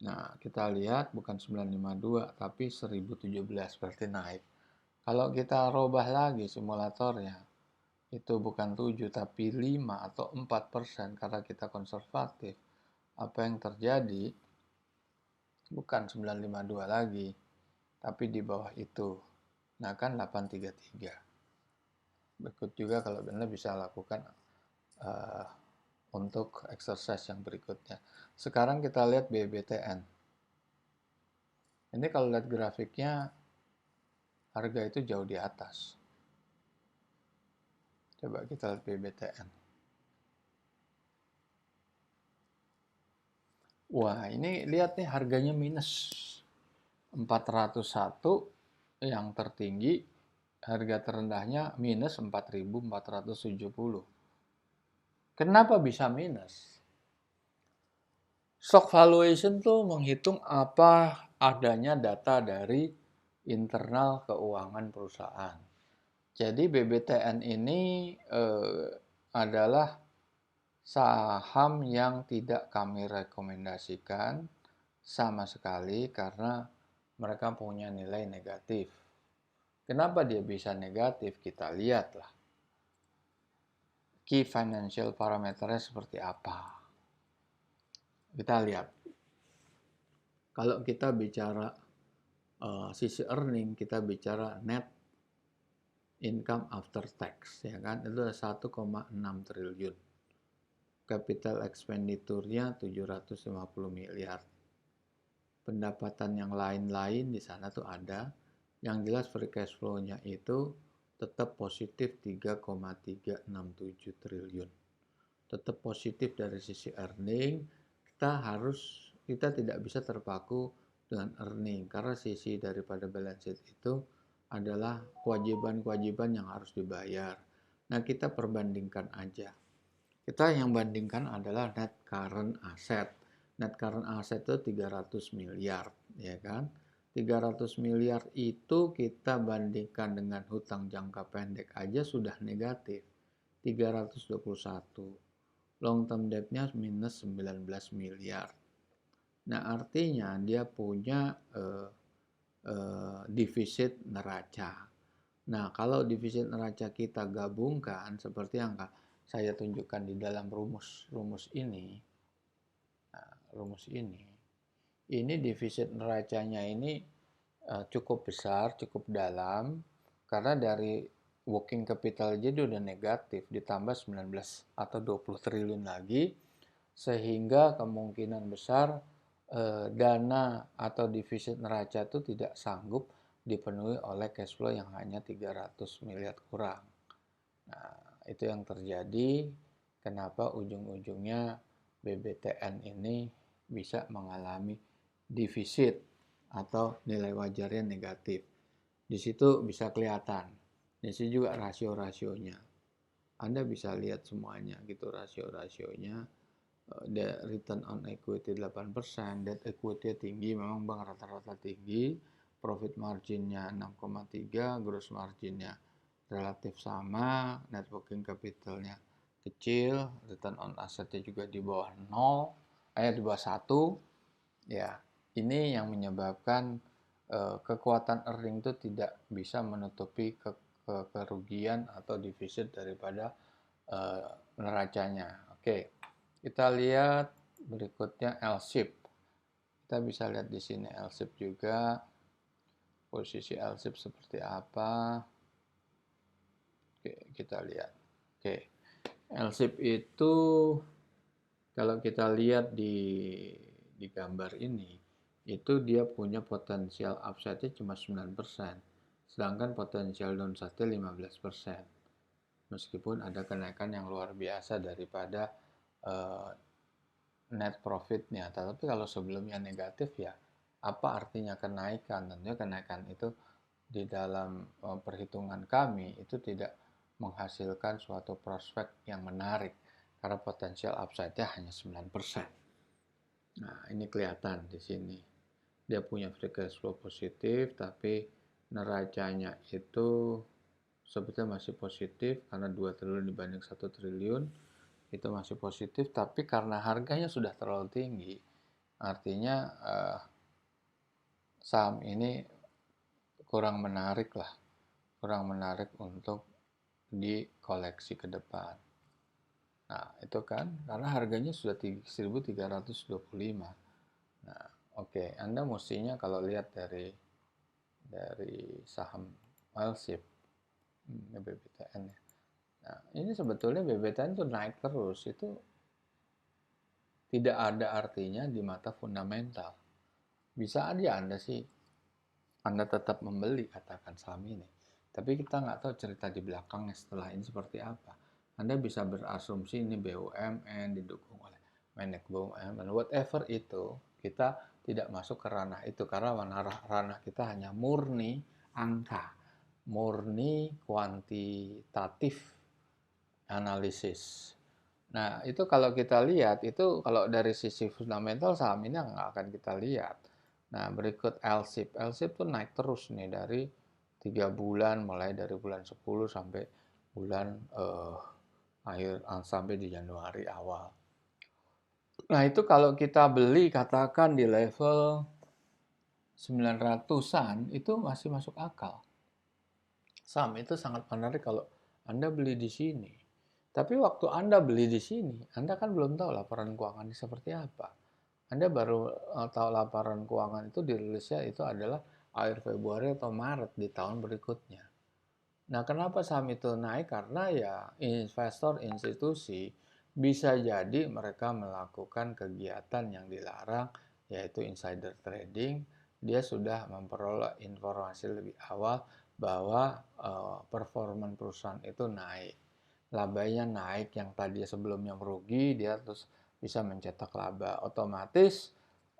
Nah, kita lihat bukan 952 tapi 1017, berarti naik. Kalau kita robah lagi simulatornya, itu bukan 7 tapi 5 atau 4% karena kita konservatif. Apa yang terjadi? Bukan 952 lagi, tapi di bawah itu. Nah, kan 833. Berikut juga kalau Anda bisa lakukan uh, untuk exercise yang berikutnya. Sekarang kita lihat BBTN. Ini kalau lihat grafiknya, harga itu jauh di atas. Coba kita lihat BBTN. Wah, ini lihat nih harganya minus 401 yang tertinggi, harga terendahnya minus 4.470. Kenapa bisa minus? Stock valuation tuh menghitung apa adanya data dari internal keuangan perusahaan. Jadi BBTN ini adalah saham yang tidak kami rekomendasikan sama sekali karena mereka punya nilai negatif. Kenapa dia bisa negatif? Kita lihatlah. Key financial parameternya seperti apa. Kita lihat. Kalau kita bicara sisi earning, kita bicara net income after tax, ya kan? Itu 1,6 triliun. Capital expenditure-nya 750 miliar. Pendapatan yang lain-lain di sana tuh ada. Yang jelas free cash flow-nya itu tetap positif 3,367 triliun. Tetap positif dari sisi earning. Kita tidak bisa terpaku dengan earning karena sisi daripada balance sheet itu adalah kewajiban-kewajiban yang harus dibayar. Nah, kita perbandingkan aja. Kita yang bandingkan adalah net current asset. Net current asset itu 300 miliar, ya kan? 300 miliar itu kita bandingkan dengan hutang jangka pendek aja sudah negatif. 321. Long term debt-nya minus 19 miliar. Nah, artinya dia punya defisit neraca. Nah, kalau defisit neraca kita gabungkan seperti yang saya tunjukkan di dalam rumus ini, rumus ini defisit neracanya ini cukup besar, cukup dalam, karena dari working capital jadi udah negatif, ditambah 19 atau 20 triliun lagi, sehingga kemungkinan besar dana atau defisit neraca itu tidak sanggup dipenuhi oleh cash flow yang hanya 300 miliar kurang. Nah, itu yang terjadi, kenapa ujung-ujungnya BBTN ini bisa mengalami defisit atau nilai wajarnya negatif. Di situ bisa kelihatan. Di sini juga rasio-rasionya. Anda bisa lihat semuanya gitu rasio-rasionya. Return on equity 8%, debt equity tinggi, memang Bang rata-rata tinggi, profit marginnya 6,3, gross marginnya relatif sama, net working capitalnya kecil, return on assetnya juga di bawah 0, di bawah 1, ya ini yang menyebabkan kekuatan earning itu tidak bisa menutupi kerugian atau defisit daripada neracanya. Oke, kita lihat berikutnya L-shape. Kita bisa lihat di sini L-shape juga, posisi L-shape seperti apa. Oke, kita lihat. Oke, L-shape itu kalau kita lihat di gambar ini, itu dia punya potensial upside-nya cuma 9%, sedangkan potensial downside-nya 15%. Meskipun ada kenaikan yang luar biasa daripada net profit-nya, tetapi kalau sebelumnya negatif ya apa artinya kenaikan? Tentunya kenaikan itu di dalam perhitungan kami itu tidak menghasilkan suatu prospek yang menarik karena potensial upside-nya hanya 9%. Nah, ini kelihatan di sini. Dia punya free cash flow positif, tapi neracanya itu sebetulnya masih positif karena 2 triliun dibanding 1 triliun. Itu masih positif, tapi karena harganya sudah terlalu tinggi, artinya saham ini kurang menarik lah, kurang menarik untuk dikoleksi ke depan. Nah, itu kan karena harganya sudah 1.325. Nah, oke, Anda mestinya kalau lihat dari saham L-shape BBTN ya. Nah, ini sebetulnya BBTN itu naik terus, itu tidak ada artinya di mata fundamental. Bisa aja Anda tetap membeli katakan saham ini, tapi kita nggak tahu cerita di belakangnya setelah ini seperti apa. Anda bisa berasumsi ini BUMN didukung oleh Menek BUMN, whatever itu, kita tidak masuk ke ranah itu karena ranah kita hanya murni angka, murni kuantitatif analisis. Nah, itu kalau kita lihat, itu kalau dari sisi fundamental saham ini nggak akan kita lihat. Nah, berikut L-shape. L-shape tuh naik terus nih dari 3 bulan, mulai dari bulan 10 sampai bulan akhir sampai di Januari awal. Nah, itu kalau kita beli katakan di level 900-an, itu masih masuk akal. Saham itu sangat menarik kalau Anda beli di sini. Tapi waktu Anda beli di sini, Anda kan belum tahu laporan keuangannya seperti apa. Anda baru tahu laporan keuangan itu dirilisnya itu adalah akhir Februari atau Maret di tahun berikutnya. Nah, kenapa saham itu naik? Karena ya investor institusi bisa jadi mereka melakukan kegiatan yang dilarang, yaitu insider trading. Dia sudah memperoleh informasi lebih awal bahwa performa perusahaan itu naik. Labanya naik, yang tadi sebelumnya merugi, dia terus bisa mencetak laba. Otomatis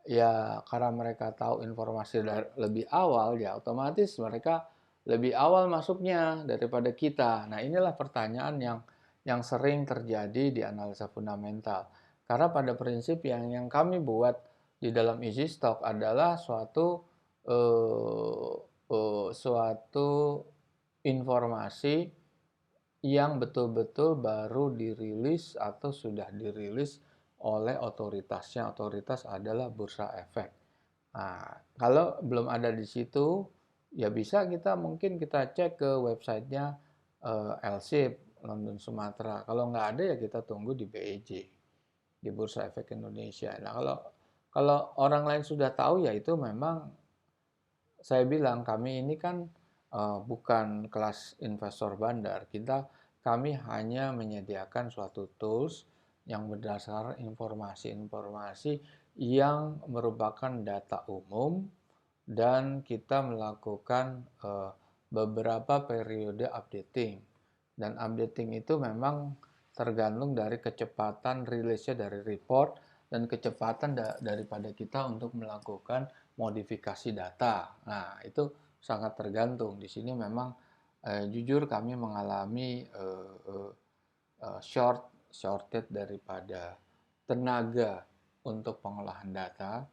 ya karena mereka tahu informasi lebih awal, ya otomatis mereka lebih awal masuknya daripada kita. Nah, inilah pertanyaan yang sering terjadi di analisa fundamental. Karena pada prinsip yang kami buat di dalam easy stock adalah suatu informasi yang betul-betul baru dirilis atau sudah dirilis oleh otoritasnya. Otoritas adalah Bursa Efek. Nah, kalau belum ada di situ, ya bisa mungkin kita cek ke websitenya L-shape London Sumatera. Kalau nggak ada ya kita tunggu di BEJ, di Bursa Efek Indonesia. Nah, kalau Kalau orang lain sudah tahu ya itu memang saya bilang kami ini kan bukan kelas investor bandar. Kami hanya menyediakan suatu tools yang berdasar informasi-informasi yang merupakan data umum dan kita melakukan beberapa periode updating. Dan updating itu memang tergantung dari kecepatan rilisnya dari report dan kecepatan daripada kita untuk melakukan modifikasi data. Nah, itu sangat tergantung. Di sini memang jujur kami mengalami shortage daripada tenaga untuk pengolahan data,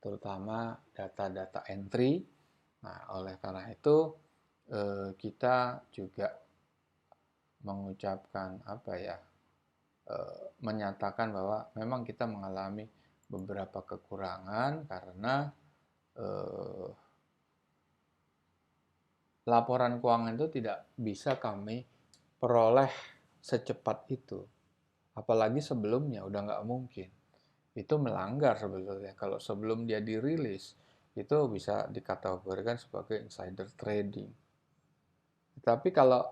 terutama data-data entry. Nah, oleh karena itu kita juga mengucapkan apa ya, menyatakan bahwa memang kita mengalami beberapa kekurangan karena eh, laporan keuangan itu tidak bisa kami peroleh secepat itu. Apalagi sebelumnya udah nggak mungkin. Itu melanggar sebetulnya. Kalau sebelum dia dirilis, itu bisa dikategorikan sebagai insider trading. Tapi kalau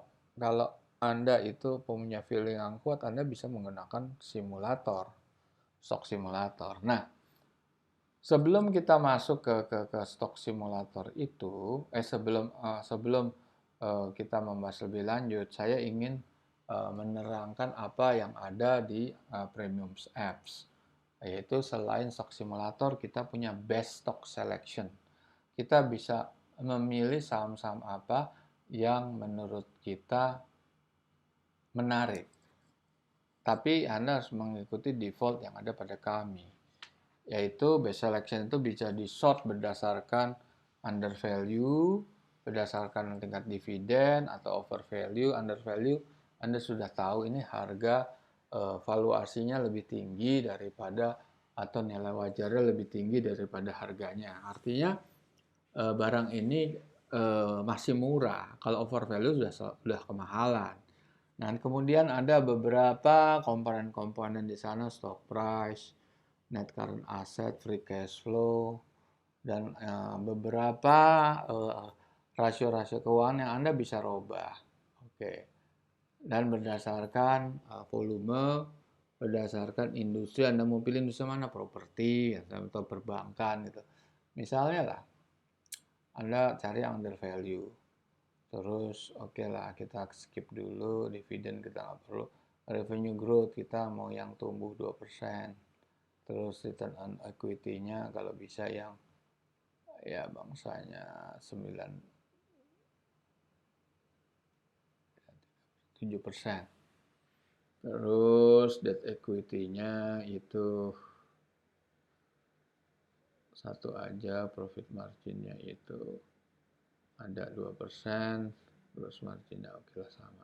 Anda itu punya feeling yang kuat, Anda bisa menggunakan simulator, stock simulator. Nah, sebelum kita masuk ke stock simulator itu, sebelum kita membahas lebih lanjut, saya ingin menerangkan apa yang ada di Premium Apps. Yaitu selain stock simulator, kita punya best stock selection. Kita bisa memilih saham-saham apa yang menurut kita menarik. Tapi Anda harus mengikuti default yang ada pada kami. Yaitu best selection itu bisa di sort berdasarkan under value, berdasarkan tingkat dividen atau over value. Under value Anda sudah tahu ini harga valuasinya lebih tinggi daripada atau nilai wajarnya lebih tinggi daripada harganya. Artinya barang ini masih murah. Kalau over value sudah kemahalan. Nah, kemudian ada beberapa komponen-komponen di sana, stock price, net current asset, free cash flow, dan beberapa rasio-rasio keuangan yang Anda bisa robah. Oke. Dan berdasarkan volume, berdasarkan industri, Anda mau pilih industri mana, properti atau perbankan gitu. Misalnya lah, Anda cari under value. Terus oke lah kita skip dulu, dividen kita nggak perlu. Revenue growth kita mau yang tumbuh 2%. Terus return on equity-nya kalau bisa yang ya bangsanya 7%. Terus debt equity-nya itu satu aja, profit margin-nya itu ada 2%, terus marginnya oke lah sama.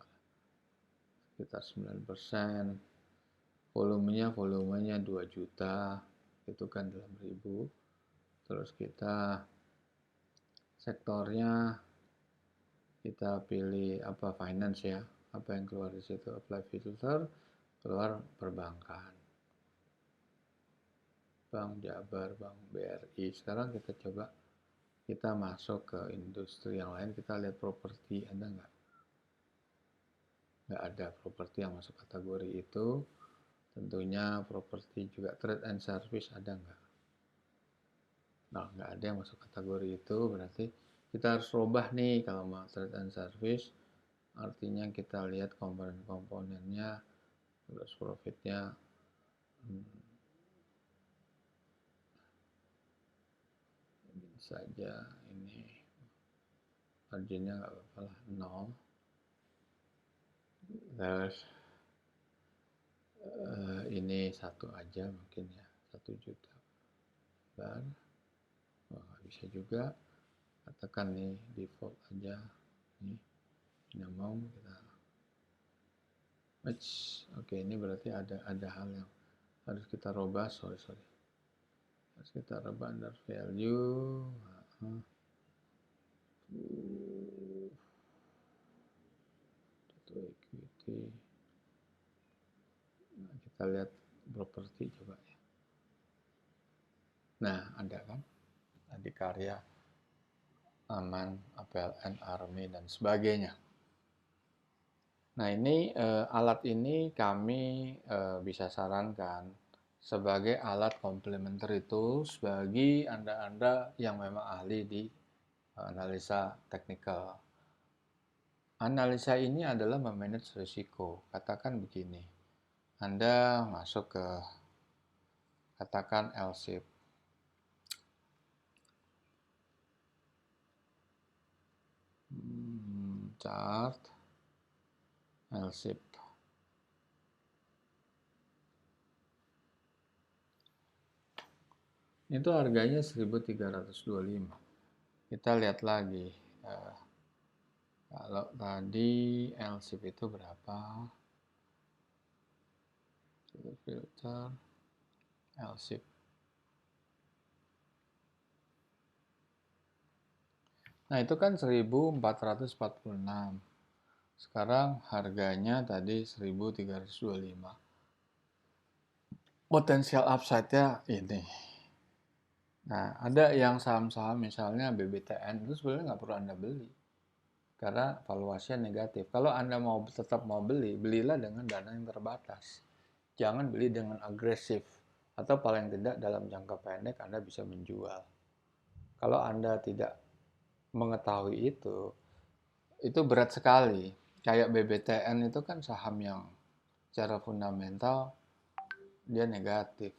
Sekitar 9%. Volumenya 2 juta, itu kan dalam ribu. Terus kita sektornya kita pilih apa, finance ya, apa yang keluar di situ, apply filter, keluar perbankan, Bank Jabar, Bank BRI. Sekarang kita coba kita masuk ke industri yang lain, kita lihat properti, ada nggak ada properti yang masuk kategori itu. Tentunya properti juga trade and service ada nggak? Nah, nggak ada yang masuk kategori itu, berarti kita harus robah nih kalau mau trade and service. Artinya kita lihat komponen-komponennya, terus profitnya. Ini saja, ini marginnya nggak apa-apa lah, 0. Terus ini satu aja mungkin ya, 1 juta. Dan nggak bisa juga, katakan nih default aja, nih yang mau kita match. Oke, ini berarti ada hal yang harus kita robah, sorry harus kita robah under value. Itu equity. Nah, kita lihat properti coba ya. Nah, ada kan? Adikarya, Aman, APLN, Army, dan sebagainya. Nah, ini alat ini kami bisa sarankan sebagai alat complementary tools bagi Anda-Anda yang memang ahli di analisa teknikal. Analisa ini adalah memanage risiko. Katakan begini, Anda masuk ke katakan L-shape. Chart L-shape. Itu harganya 1325. Kita lihat lagi. Kalau tadi L-shape itu berapa? Filter L-shape. Nah, itu kan 1446. Sekarang harganya tadi 1325. Potensial upside-nya ini. Nah, ada yang saham-saham misalnya BBTN itu sebenarnya nggak perlu Anda beli. Karena valuasinya negatif. Kalau Anda tetap mau beli, belilah dengan dana yang terbatas. Jangan beli dengan agresif. Atau paling tidak dalam jangka pendek Anda bisa menjual. Kalau Anda tidak mengetahui itu berat sekali. Kayak BBTN itu kan saham yang secara fundamental dia negatif.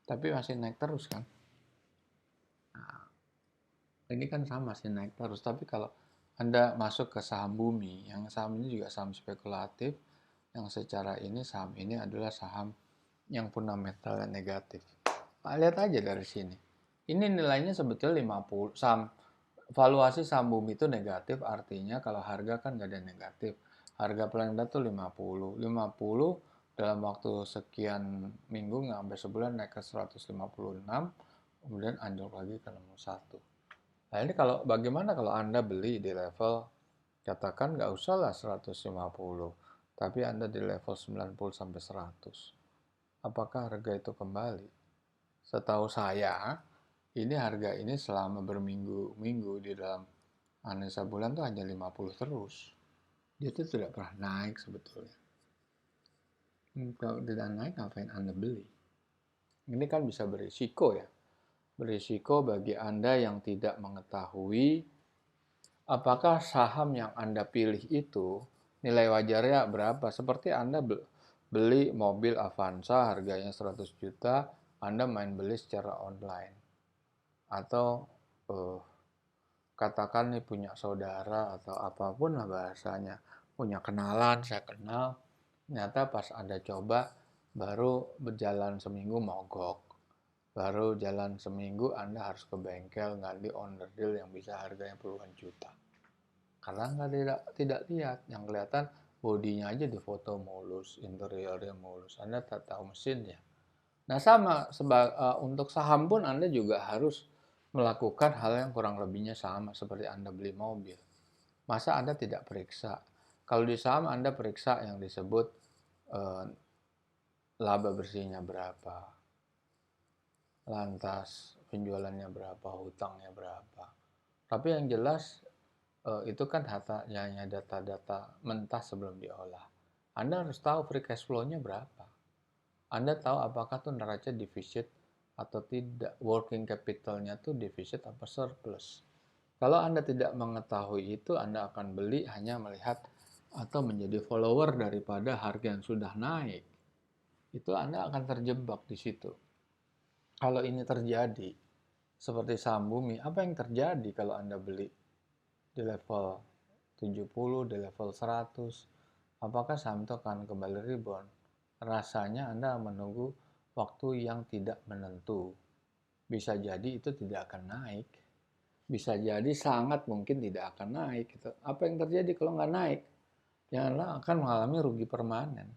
Tapi masih naik terus kan. Nah, ini kan sama sih naik terus. Tapi kalau Anda masuk ke saham bumi, yang saham ini juga saham spekulatif, yang secara ini saham ini adalah saham yang fundamentalnya negatif. Nah, lihat aja dari sini. Ini nilainya sebetulnya 50. Valuasi saham bumi itu negatif, artinya kalau harga kan nggak ada negatif. Harga paling rendah tuh 50. 50 dalam waktu sekian minggu, nggak sampai sebulan, naik ke 156, kemudian anjlok lagi ke 61. Nah, ini bagaimana kalau Anda beli di level, katakan nggak usah lah 150, tapi Anda di level 90 sampai 100. Apakah harga itu kembali? Setahu saya, ini harga ini selama berminggu-minggu di dalam analisa bulan tuh hanya 50 terus. Dia itu tidak pernah naik sebetulnya. Kalau tidak naik, ngapain Anda beli? Ini kan bisa berisiko ya. Berisiko bagi Anda yang tidak mengetahui apakah saham yang Anda pilih itu nilai wajarnya berapa. Seperti Anda beli mobil Avanza harganya 100 juta, Anda main beli secara online. Atau katakan nih punya saudara atau apapun lah bahasanya, punya kenalan, saya kenal, ternyata pas Anda coba baru berjalan seminggu mogok, baru jalan seminggu Anda harus ke bengkel ganti owner deal yang bisa harganya puluhan juta. Karena Anda tidak lihat, yang kelihatan bodinya aja di foto mulus, interiornya mulus, Anda tak tahu mesinnya. Nah, sama untuk saham pun Anda juga harus melakukan hal yang kurang lebihnya sama seperti Anda beli mobil. Masa Anda tidak periksa? Kalau di saham Anda periksa yang disebut eh, laba bersihnya berapa, lantas penjualannya berapa, hutangnya berapa. Tapi yang jelas itu kan hanya data-data mentah sebelum diolah. Anda harus tahu free cash flow-nya berapa. Anda tahu apakah tuh neraca defisit atau tidak, working capital-nya tuh defisit apa surplus. Kalau Anda tidak mengetahui itu, Anda akan beli hanya melihat atau menjadi follower daripada harga yang sudah naik. Itu Anda akan terjebak di situ. Kalau ini terjadi, seperti saham bumi, apa yang terjadi kalau Anda beli di level 70, di level 100? Apakah saham itu akan kembali rebound? Rasanya Anda menunggu waktu yang tidak menentu. Bisa jadi itu tidak akan naik. Bisa jadi sangat mungkin tidak akan naik. Gitu. Apa yang terjadi kalau nggak naik? Ya Anda akan mengalami rugi permanen.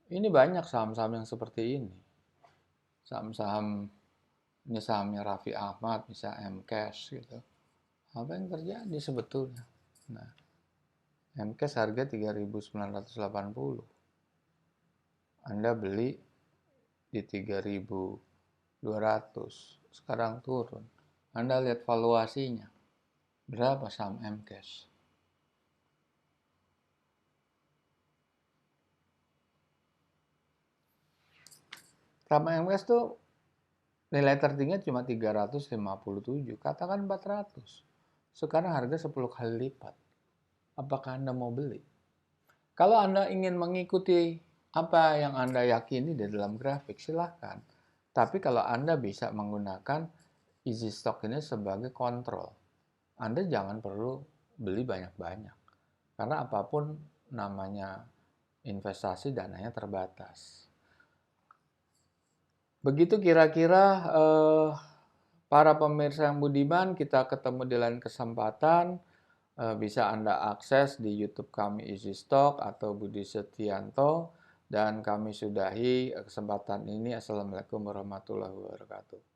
Ini banyak saham-saham yang seperti ini. Saham-saham, ini sahamnya Raffi Ahmad, misalnya M-Cash gitu. Apa yang terjadi sebetulnya? Nah, M-Cash harga 3.980. Anda beli di 3.200, sekarang turun. Anda lihat valuasinya, berapa saham MCAS? Saham MCAS tuh nilai tertingginya cuma 357, katakan 400. Sekarang harga 10 kali lipat. Apakah Anda mau beli? Kalau Anda ingin mengikuti apa yang Anda yakini di dalam grafik, silahkan. Tapi kalau Anda bisa menggunakan easy stock ini sebagai kontrol, Anda jangan perlu beli banyak-banyak. Karena apapun namanya investasi, dananya terbatas. Begitu kira-kira para pemirsa yang budiman, kita ketemu di lain kesempatan. Bisa Anda akses di YouTube kami Easy Stock atau Budi Setianto. Dan kami sudahi kesempatan ini. Assalamualaikum warahmatullahi wabarakatuh.